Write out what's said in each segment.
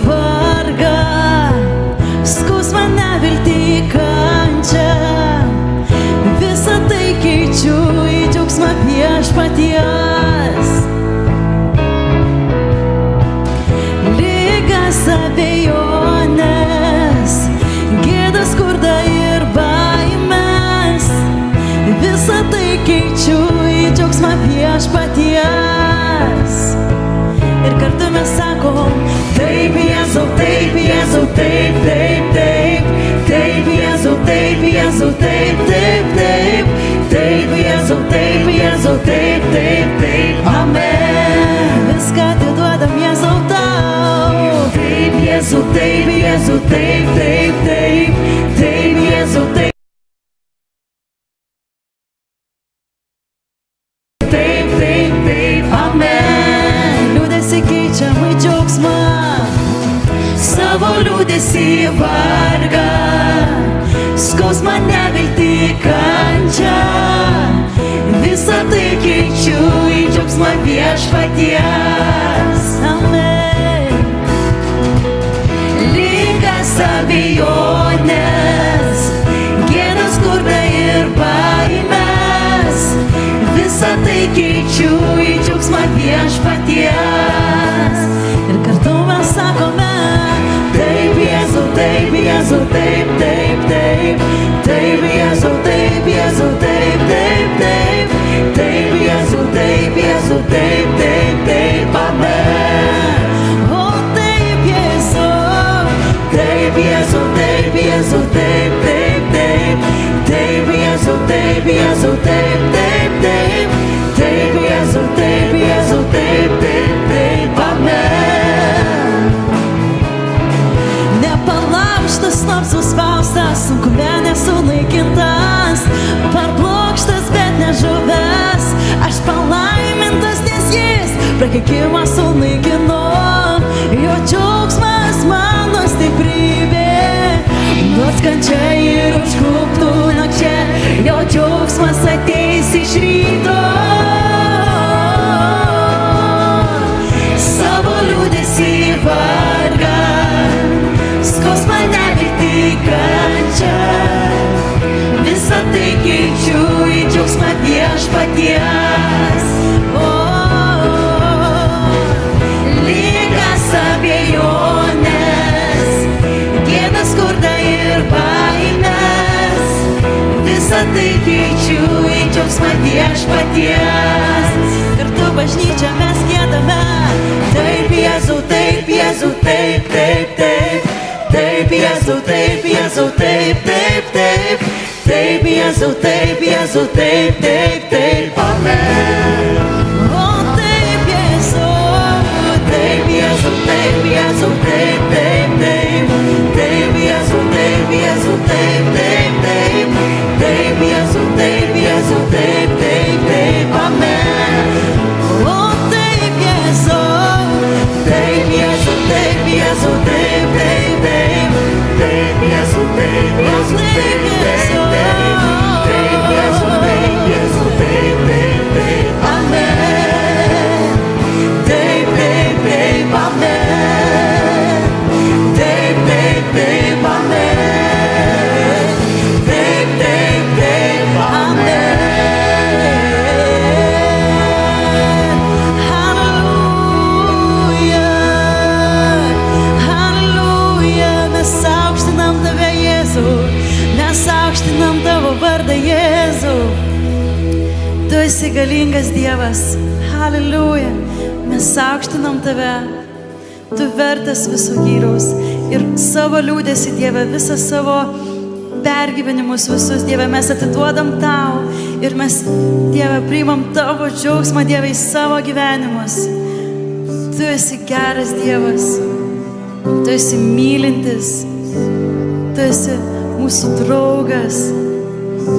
vargą, skausmą, neviltį, kančią. Visą tai keičiu į džiaugsmą viešpaties. Ligas, abejonės, gėdą, skurdą ir baimės. Visą tai keičiu į džiaugsmą viešpaties. Ir kartu mes sakom, taip, Jėzau, taip, Jėzau, taip, taip, taip. Taip, Jėzau, taip, Jėzau, taip, taip, taip. Taip, Jėzau, taip, Jėzau, taip, taip, taip. Amen. Viską atiduodam, Jėzau, tau. Taip, Jėzau, taip, Jėzau, taip, taip, taip. Taip, Jėzau, taip. Taip, taip, taip. Amen. Liūdesį keičiam į džiaugsmą, savo liūdesį vargą, skausmą, neviltį, kančią. Visą tai keičiu į džiaugsmą viešpaties. Amen. Ligas, abejonės, gėdą, skurdą ir baimės. Visą tai keičiu į džiaugsmą viešpaties. Ir kartu mes sakome, taip, Jėzau, taip, Jėzau, taip, taip, taip. Taip, Jėzau, taip, Jėzau, taip, taip, taip. Taip, Jėzau, taip, Jėzau, taip, taip, taip. Amen. O taip, Jėzau. Taip, Jėzau, taip, Jėzau, taip, taip, taip. Taip, Jėzau, taip, Jėzau, taip, taip, taip. Taip, Jėzau, taip, Jėzau, taip, taip, taip. Amen. Nepalaužtas, nors suspaustas, sunkume nesunaikintas, parblokštas, bet nežuvęs. Aš palaimintas, nes jis prakeikimą sunaikino. Jo džiaugsmas mano stiprybė, nors kančia ir užkluptų nakčia. Jo džiaugsmas ateis iš ryto. Savo liūdesį vargą, skausmą, neviltį, kančią. Visą tai keičiu į džiaugsmą viešpaties. Ligas, abejonės, gėdą, skurdą ir baimės. Visą tai keičiu į džiaugsmą viešpaties. Kartu bažnyčia mes giedame, taip, Jėzau, taip, Jėzau, taip, taip, taip. Taip, Jėzau, taip, Jėzau, taip, taip, taip. Taip, Jėzau, taip, Jėzau, taip, taip, taip. Amen. O taip, Jėzau, taip, Jėzau, taip, Jėzau, taip, taip, taip. Taip, Jėzau, taip, Jėzau, taip, taip, taip. Taip, Jėzau, taip, Jėzau, taip, taip, taip. Amen. O taip, Jėzau, taip, Jėzau, taip, Jėzau, taip, taip, taip. Taip, Jėzau, taip, Jėzau, taip, taip, taip. Taip, Jėzau, taip, Jėzau, taip, taip, taip. Amen. Taip, taip, taip. Amen. Taip, taip, taip. Amen. Taip, taip, taip. Amen. Halleluja. Halleluja. Mes aukštinam tave, Jėzau. Mes aukštinam tavo vardą, Jėzau. Tu esi galingas Dievas. Halleluja. Mes aukštinam tave. Tu vertas viso gyraus. Ir savo liūdėsi, Dieve, visą savo pergyvenimus visus, Dieve, mes atiduodam tau. Ir mes, Dieve, priimam tavo džiaugsmą, Dieve, į savo gyvenimus. Tu esi geras Dievas. Tu esi mylintis. Tu esi mūsų draugas.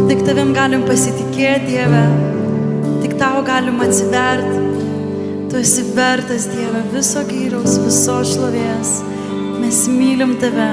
Tik tavim galim pasitikėti, Dieve. Tik tau galim atsiverti. Tu esi vertas, Dieve, viso gyraus, viso šlovės. Mes mylim tave.